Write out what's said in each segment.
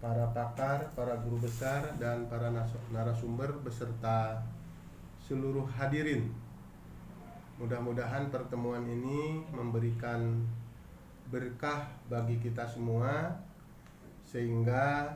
para pakar, para guru besar, dan para narasumber beserta seluruh hadirin. Mudah-mudahan pertemuan ini memberikan berkah bagi kita semua, sehingga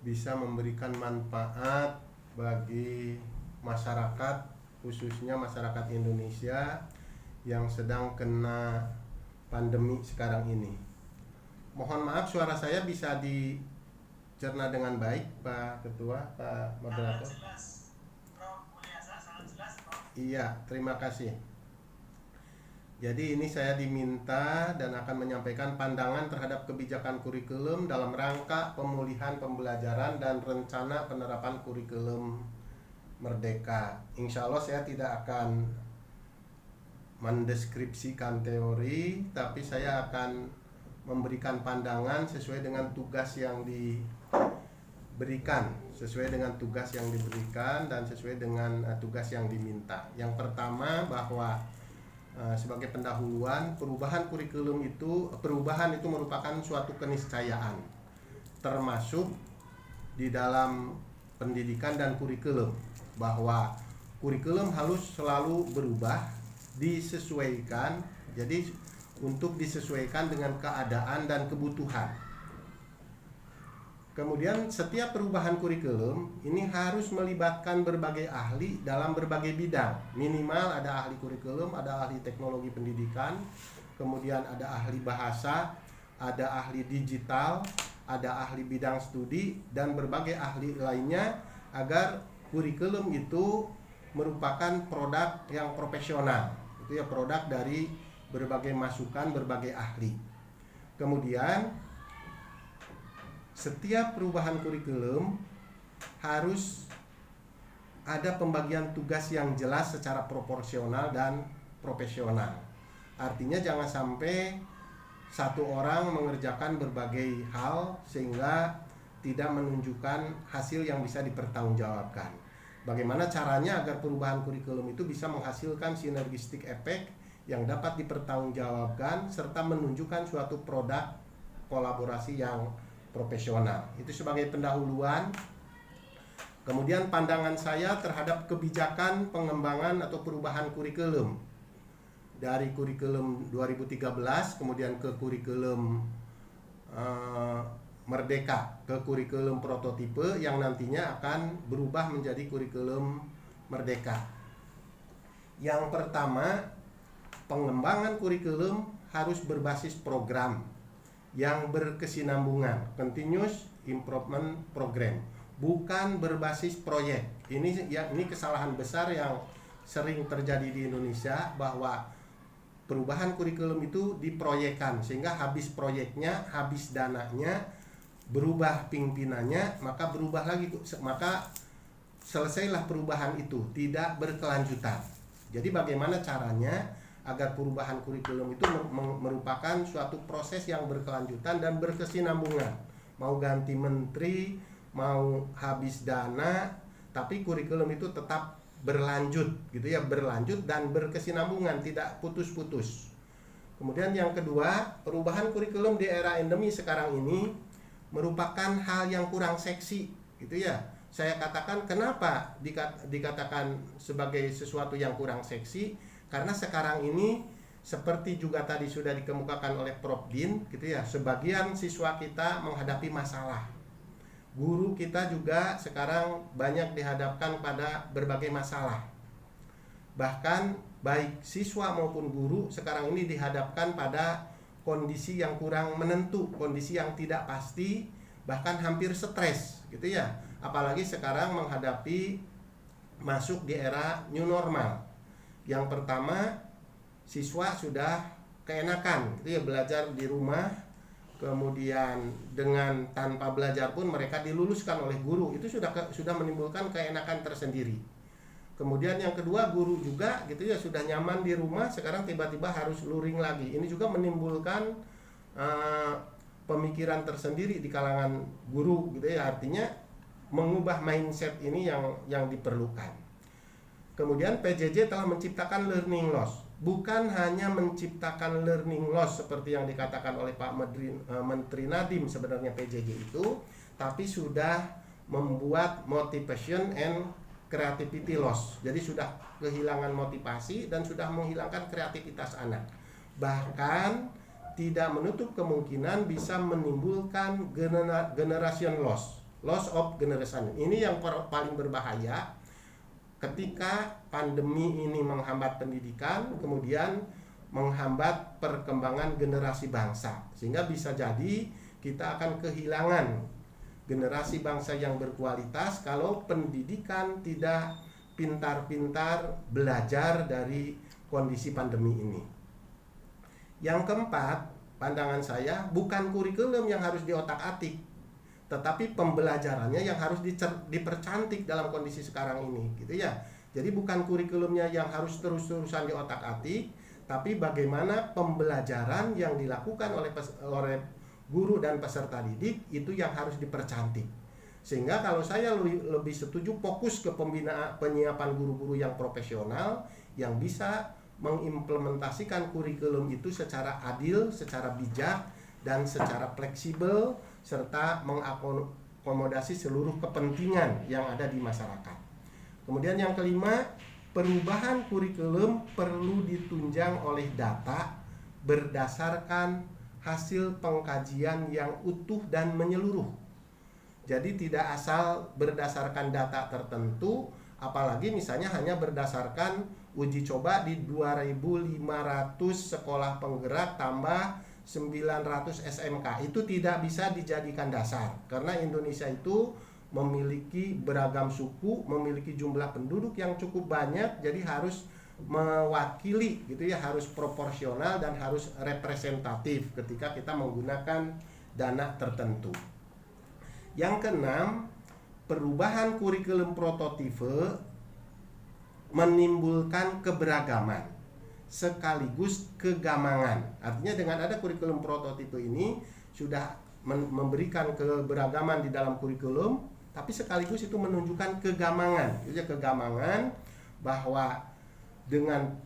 bisa memberikan manfaat bagi masyarakat, khususnya masyarakat Indonesia yang sedang kena pandemi sekarang ini. Mohon maaf, suara saya bisa dicerna dengan baik, Pak Ketua, Pak Moderator? Jelas, Prof. Mulyasa, sangat jelas, Prof. Iya, terima kasih. Jadi ini saya diminta dan akan menyampaikan pandangan terhadap kebijakan kurikulum dalam rangka pemulihan pembelajaran dan rencana penerapan kurikulum Merdeka. Insya Allah saya tidak akan mendeskripsikan teori, tapi saya akan memberikan pandangan sesuai dengan tugas yang diberikan, dan sesuai dengan tugas yang diminta. Yang pertama, bahwa sebagai pendahuluan, perubahan itu merupakan suatu keniscayaan, termasuk di dalam pendidikan dan kurikulum, bahwa kurikulum harus selalu berubah, disesuaikan. Jadi untuk disesuaikan dengan keadaan dan kebutuhan. Kemudian setiap perubahan kurikulum ini harus melibatkan berbagai ahli dalam berbagai bidang. Minimal ada ahli kurikulum, ada ahli teknologi pendidikan, kemudian ada ahli bahasa, ada ahli digital, ada ahli bidang studi, dan berbagai ahli lainnya, agar kurikulum itu merupakan produk yang profesional. Itu ya, produk dari berbagai masukan, berbagai ahli. Kemudian setiap perubahan kurikulum harus ada pembagian tugas yang jelas secara proporsional dan profesional. Artinya jangan sampai satu orang mengerjakan berbagai hal sehingga tidak menunjukkan hasil yang bisa dipertanggungjawabkan. Bagaimana caranya agar perubahan kurikulum itu bisa menghasilkan synergistic effect yang dapat dipertanggungjawabkan serta menunjukkan suatu produk kolaborasi yang profesional. Itu sebagai pendahuluan. Kemudian pandangan saya terhadap kebijakan pengembangan atau perubahan kurikulum dari kurikulum 2013 kemudian ke kurikulum Merdeka, ke kurikulum prototipe yang nantinya akan berubah menjadi kurikulum Merdeka. Yang pertama, pengembangan kurikulum harus berbasis program yang berkesinambungan, continuous improvement program, bukan berbasis proyek. Ini kesalahan besar yang sering terjadi di Indonesia, bahwa perubahan kurikulum itu diproyekkan sehingga habis proyeknya, habis dananya, berubah pimpinannya, maka berubah lagi, maka selesailah perubahan itu, tidak berkelanjutan. Jadi bagaimana caranya agar perubahan kurikulum itu merupakan suatu proses yang berkelanjutan dan berkesinambungan. Mau ganti menteri, mau habis dana, tapi kurikulum itu tetap berlanjut, gitu ya, berlanjut dan berkesinambungan, tidak putus-putus. Kemudian yang kedua, perubahan kurikulum di era endemi sekarang ini merupakan hal yang kurang seksi, gitu ya. Saya katakan kenapa dikatakan sebagai sesuatu yang kurang seksi, karena sekarang ini seperti juga tadi sudah dikemukakan oleh Prof. Din, gitu ya, sebagian siswa kita menghadapi masalah. Guru kita juga sekarang banyak dihadapkan pada berbagai masalah. Bahkan baik siswa maupun guru sekarang ini dihadapkan pada kondisi yang kurang menentu, kondisi yang tidak pasti, bahkan hampir stres, gitu ya. Apalagi sekarang menghadapi masuk di era new normal. Yang pertama, siswa sudah keenakan, gitu ya, belajar di rumah, kemudian dengan tanpa belajar pun mereka diluluskan oleh guru. Itu sudah menimbulkan keenakan tersendiri. Kemudian yang kedua, guru juga, gitu ya, sudah nyaman di rumah, sekarang tiba-tiba harus luring lagi. Ini juga menimbulkan pemikiran tersendiri di kalangan guru, gitu ya. Artinya mengubah mindset ini yang diperlukan. Kemudian PJJ telah menciptakan learning loss. bukan hanya menciptakan learning loss seperti yang dikatakan oleh Pak Menteri Nadiem sebenarnya PJJ itu, tapi sudah membuat motivation and creativity loss. Jadi sudah kehilangan motivasi dan sudah menghilangkan kreativitas anak. Bahkan tidak menutup kemungkinan bisa menimbulkan generation loss of generation. Ini yang paling berbahaya. Ketika pandemi ini menghambat pendidikan, kemudian menghambat perkembangan generasi bangsa, sehingga bisa jadi kita akan kehilangan generasi bangsa yang berkualitas kalau pendidikan tidak pintar-pintar belajar dari kondisi pandemi ini. Yang keempat, pandangan saya bukan kurikulum yang harus diotak-atik, tetapi pembelajarannya yang harus dipercantik dalam kondisi sekarang ini, gitu ya. Jadi bukan kurikulumnya yang harus terus-terusan diotak-atik, tapi bagaimana pembelajaran yang dilakukan oleh guru dan peserta didik itu yang harus dipercantik. Sehingga kalau saya lebih setuju fokus ke penyiapan guru-guru yang profesional yang bisa mengimplementasikan kurikulum itu secara adil, secara bijak, dan secara fleksibel, serta mengakomodasi seluruh kepentingan yang ada di masyarakat. Kemudian yang kelima, perubahan kurikulum perlu ditunjang oleh data berdasarkan hasil pengkajian yang utuh dan menyeluruh. Jadi tidak asal berdasarkan data tertentu, apalagi misalnya hanya berdasarkan uji coba di 2.500 sekolah penggerak tambah 900 SMK. Itu tidak bisa dijadikan dasar karena Indonesia itu memiliki beragam suku, memiliki jumlah penduduk yang cukup banyak, jadi harus mewakili gitu ya, harus proporsional dan harus representatif ketika kita menggunakan dana tertentu. Yang keenam, perubahan kurikulum prototipe menimbulkan keberagaman sekaligus kegamangan. Artinya dengan ada kurikulum prototipe ini sudah memberikan keberagaman di dalam kurikulum, tapi sekaligus itu menunjukkan kegamangan. Jadi kegamangan bahwa dengan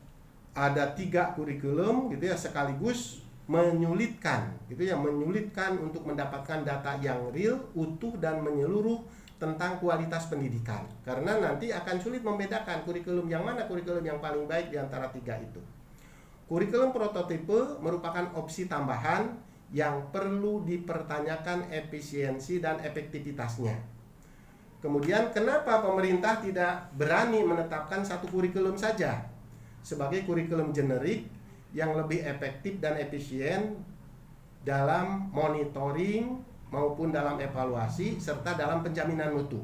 ada 3 kurikulum gitu ya, sekaligus menyulitkan gitu ya, menyulitkan untuk mendapatkan data yang real, utuh dan menyeluruh tentang kualitas pendidikan. Karena nanti akan sulit membedakan kurikulum yang mana kurikulum yang paling baik di antara 3 itu. Kurikulum prototipe merupakan opsi tambahan yang perlu dipertanyakan efisiensi dan efektivitasnya. Kemudian kenapa pemerintah tidak berani menetapkan satu kurikulum saja sebagai kurikulum generik yang lebih efektif dan efisien dalam monitoring maupun dalam evaluasi serta dalam penjaminan mutu.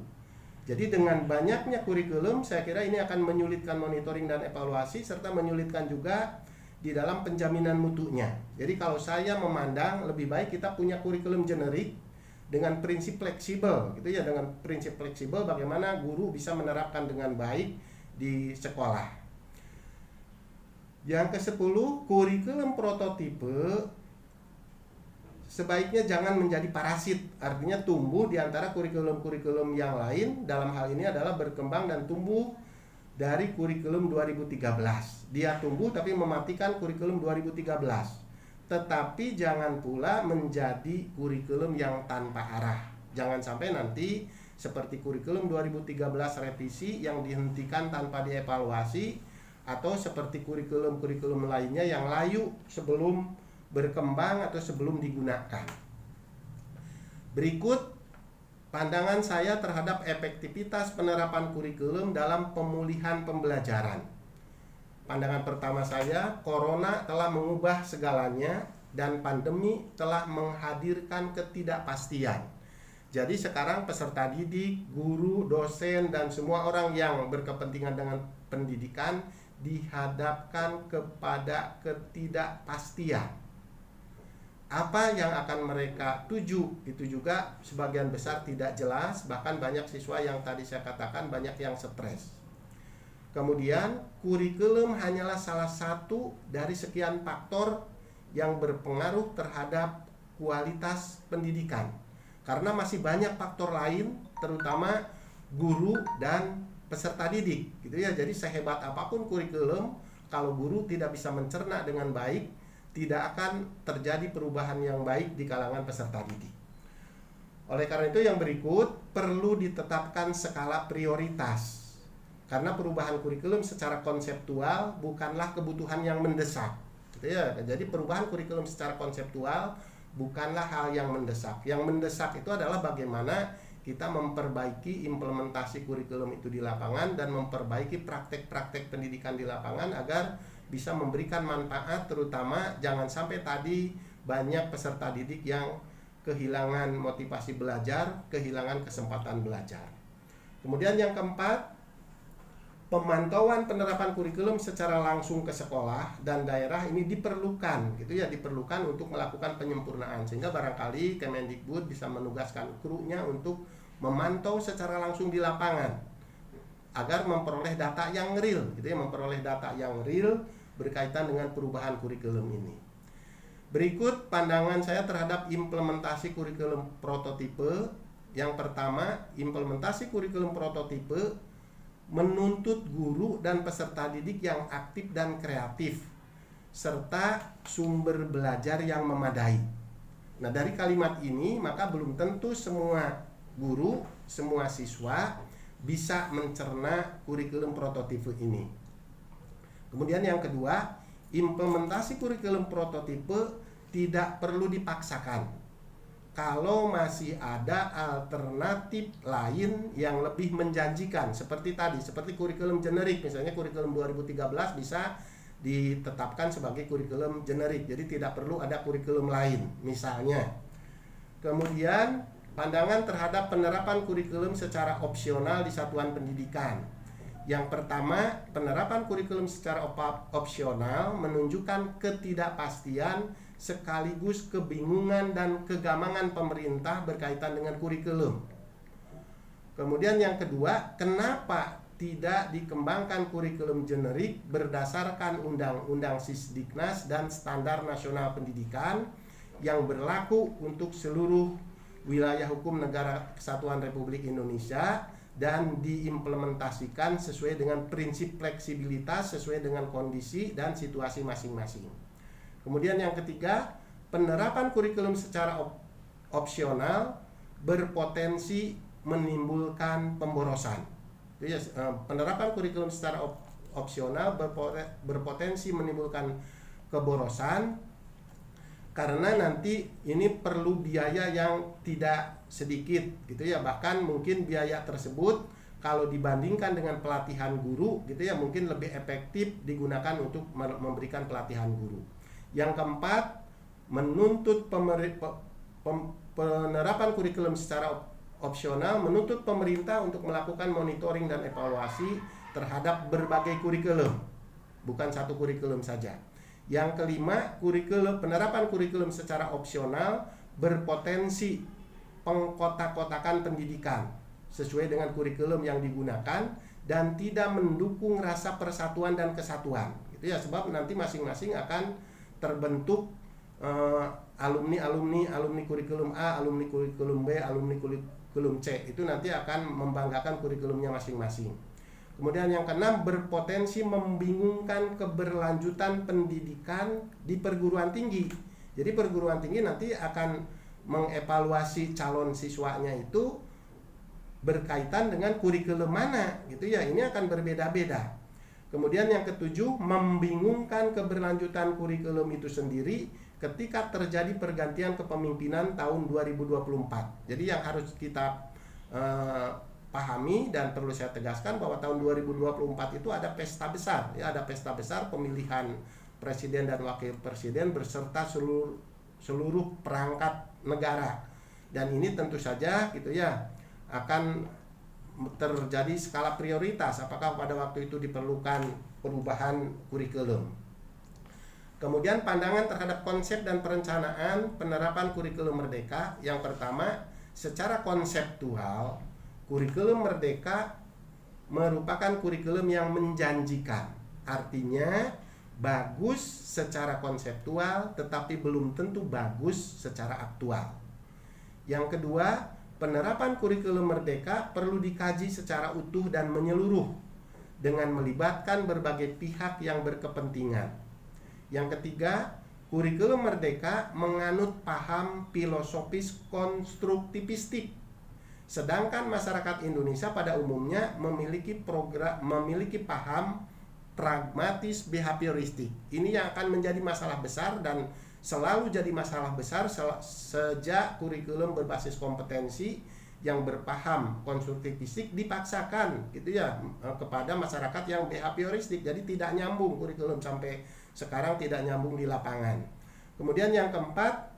Jadi dengan banyaknya kurikulum, saya kira ini akan menyulitkan monitoring dan evaluasi serta menyulitkan juga di dalam penjaminan mutunya. Jadi kalau saya memandang lebih baik kita punya kurikulum generik dengan prinsip fleksibel gitu ya, dengan prinsip fleksibel bagaimana guru bisa menerapkan dengan baik di sekolah. Yang ke-10, kurikulum prototipe sebaiknya jangan menjadi parasit, artinya tumbuh di antara kurikulum-kurikulum yang lain. Dalam hal ini adalah berkembang dan tumbuh dari kurikulum 2013. Dia tumbuh tapi mematikan kurikulum 2013. Tetapi jangan pula menjadi kurikulum yang tanpa arah. Jangan sampai nanti seperti kurikulum 2013 revisi yang dihentikan tanpa dievaluasi, atau seperti kurikulum-kurikulum lainnya yang layu sebelum berkembang atau sebelum digunakan. Berikut pandangan saya terhadap efektivitas penerapan kurikulum dalam pemulihan pembelajaran. Pandangan pertama saya, corona telah mengubah segalanya dan pandemi telah menghadirkan ketidakpastian. Jadi sekarang peserta didik, guru, dosen, dan semua orang yang berkepentingan dengan pendidikan dihadapkan kepada ketidakpastian. Apa yang akan mereka tuju itu juga sebagian besar tidak jelas, bahkan banyak siswa yang tadi saya katakan banyak yang stres. Kemudian kurikulum hanyalah salah satu dari sekian faktor yang berpengaruh terhadap kualitas pendidikan, karena masih banyak faktor lain, terutama guru dan peserta didik gitu ya. Jadi sehebat apapun kurikulum, Kalau guru tidak bisa mencerna dengan baik, tidak akan terjadi perubahan yang baik di kalangan peserta didik. Oleh karena itu yang berikut perlu ditetapkan skala prioritas. Karena perubahan kurikulum secara konseptual bukanlah kebutuhan yang mendesak. Gitu ya. Jadi perubahan kurikulum secara konseptual bukanlah hal yang mendesak. Yang mendesak itu adalah bagaimana kita memperbaiki implementasi kurikulum itu di lapangan dan memperbaiki praktek-praktek pendidikan di lapangan agar bisa memberikan manfaat, terutama jangan sampai tadi banyak peserta didik yang kehilangan motivasi belajar, kehilangan kesempatan belajar. Kemudian yang keempat, pemantauan penerapan kurikulum secara langsung ke sekolah dan daerah ini diperlukan, gitu ya, diperlukan untuk melakukan penyempurnaan, sehingga barangkali Kemendikbud bisa menugaskan krunya untuk memantau secara langsung di lapangan agar memperoleh data yang real, gitu ya, memperoleh data yang real berkaitan dengan perubahan kurikulum ini. Berikut pandangan saya terhadap implementasi kurikulum prototipe. Yang pertama, implementasi kurikulum prototipe menuntut guru dan peserta didik yang aktif dan kreatif, serta sumber belajar yang memadai. Nah, dari kalimat ini maka belum tentu semua guru, semua siswa bisa mencerna kurikulum prototipe ini. Kemudian yang kedua, implementasi kurikulum prototipe tidak perlu dipaksakan kalau masih ada alternatif lain yang lebih menjanjikan, seperti tadi, seperti kurikulum generik. Misalnya kurikulum 2013 bisa ditetapkan sebagai kurikulum generik, jadi tidak perlu ada kurikulum lain misalnya. Kemudian pandangan terhadap penerapan kurikulum secara opsional di satuan pendidikan. Yang pertama, penerapan kurikulum secara opsional menunjukkan ketidakpastian sekaligus kebingungan dan kegamangan pemerintah berkaitan dengan kurikulum. Kemudian yang kedua, kenapa tidak dikembangkan kurikulum generik berdasarkan Undang-Undang Sisdiknas dan Standar Nasional Pendidikan yang berlaku untuk seluruh wilayah hukum Negara Kesatuan Republik Indonesia dan diimplementasikan sesuai dengan prinsip fleksibilitas sesuai dengan kondisi dan situasi masing-masing. Kemudian yang ketiga, penerapan kurikulum secara opsional berpotensi menimbulkan pemborosan. Penerapan kurikulum secara opsional berpotensi menimbulkan keborosan karena nanti ini perlu biaya yang tidak sedikit, gitu ya. Bahkan mungkin biaya tersebut kalau dibandingkan dengan pelatihan guru, gitu ya, mungkin lebih efektif digunakan untuk memberikan pelatihan guru. Yang keempat, menuntut penerapan kurikulum secara opsional menuntut pemerintah untuk melakukan monitoring dan evaluasi terhadap berbagai kurikulum, bukan satu kurikulum saja. Yang kelima, penerapan kurikulum secara opsional berpotensi pengkotak-kotakan pendidikan sesuai dengan kurikulum yang digunakan dan tidak mendukung rasa persatuan dan kesatuan, gitu ya, sebab nanti masing-masing akan terbentuk alumni kurikulum A, alumni kurikulum B, alumni kurikulum C, itu nanti akan membanggakan kurikulumnya masing-masing. Kemudian yang keenam, berpotensi membingungkan keberlanjutan pendidikan di perguruan tinggi. Jadi perguruan tinggi nanti akan mengevaluasi calon siswanya itu berkaitan dengan kurikulum mana, gitu ya. Ini akan berbeda-beda. Kemudian yang ketujuh, membingungkan keberlanjutan kurikulum itu sendiri ketika terjadi pergantian kepemimpinan tahun 2024. Jadi yang harus kita pahami dan perlu saya tegaskan bahwa tahun 2024 itu ada pesta besar, ya, ada pesta besar pemilihan presiden dan wakil presiden beserta seluruh perangkat negara. Dan ini tentu saja, gitu ya, akan terjadi skala prioritas apakah pada waktu itu diperlukan perubahan kurikulum. Kemudian pandangan terhadap konsep dan perencanaan penerapan kurikulum merdeka. Yang pertama, secara konseptual kurikulum merdeka merupakan kurikulum yang menjanjikan. Artinya bagus secara konseptual tetapi belum tentu bagus secara aktual. Yang kedua, penerapan kurikulum merdeka perlu dikaji secara utuh dan menyeluruh dengan melibatkan berbagai pihak yang berkepentingan. Yang ketiga, kurikulum merdeka menganut paham filosofis konstruktivistik. Sedangkan masyarakat Indonesia pada umumnya memiliki paham pragmatis behavioristik. Ini yang akan menjadi masalah besar dan selalu jadi masalah besar sejak kurikulum berbasis kompetensi yang berpaham konstruktivistik dipaksakan gitu ya kepada masyarakat yang behavioristik. Jadi tidak nyambung kurikulum sampai sekarang, tidak nyambung di lapangan. Kemudian yang keempat,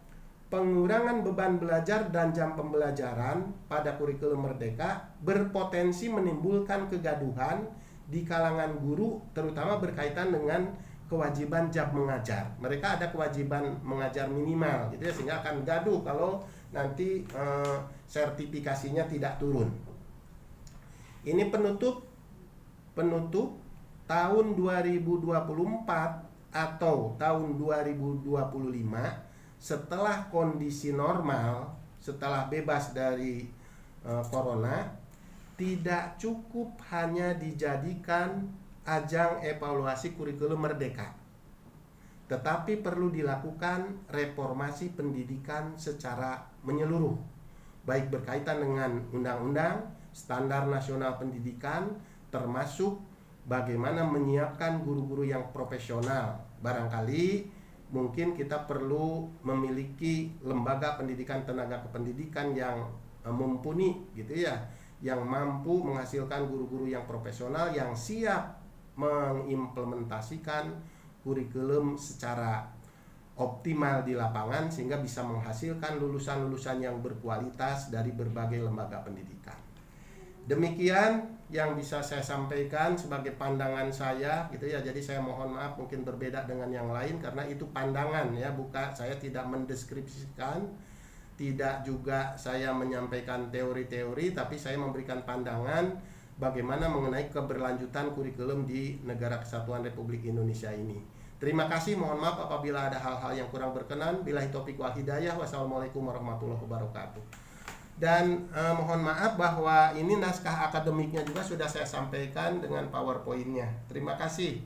pengurangan beban belajar dan jam pembelajaran pada kurikulum merdeka berpotensi menimbulkan kegaduhan di kalangan guru, terutama berkaitan dengan kewajiban jam mengajar. Mereka ada kewajiban mengajar minimal gitu ya, sehingga akan gaduh kalau nanti sertifikasinya tidak turun. Ini penutup tahun 2024 atau tahun 2025 setelah kondisi normal, setelah bebas dari corona, tidak cukup hanya dijadikan ajang evaluasi kurikulum merdeka, tetapi perlu dilakukan reformasi pendidikan secara menyeluruh, baik berkaitan dengan undang-undang, standar nasional pendidikan, termasuk bagaimana menyiapkan guru-guru yang profesional. Barangkali mungkin kita perlu memiliki lembaga pendidikan tenaga kependidikan yang mumpuni gitu ya, yang mampu menghasilkan guru-guru yang profesional yang siap mengimplementasikan kurikulum secara optimal di lapangan sehingga bisa menghasilkan lulusan-lulusan yang berkualitas dari berbagai lembaga pendidikan. Demikian yang bisa saya sampaikan sebagai pandangan saya gitu ya. Jadi saya mohon maaf mungkin berbeda dengan yang lain karena itu pandangan ya, bukan, saya tidak mendeskripsikan, tidak juga saya menyampaikan teori-teori, tapi saya memberikan pandangan bagaimana mengenai keberlanjutan kurikulum di Negara Kesatuan Republik Indonesia ini. Terima kasih, mohon maaf apabila ada hal-hal yang kurang berkenan. Billahi taufiq wal hidayah. Wassalamualaikum warahmatullahi wabarakatuh. Dan mohon maaf bahwa ini naskah akademiknya juga sudah saya sampaikan dengan PowerPoint-nya. Terima kasih.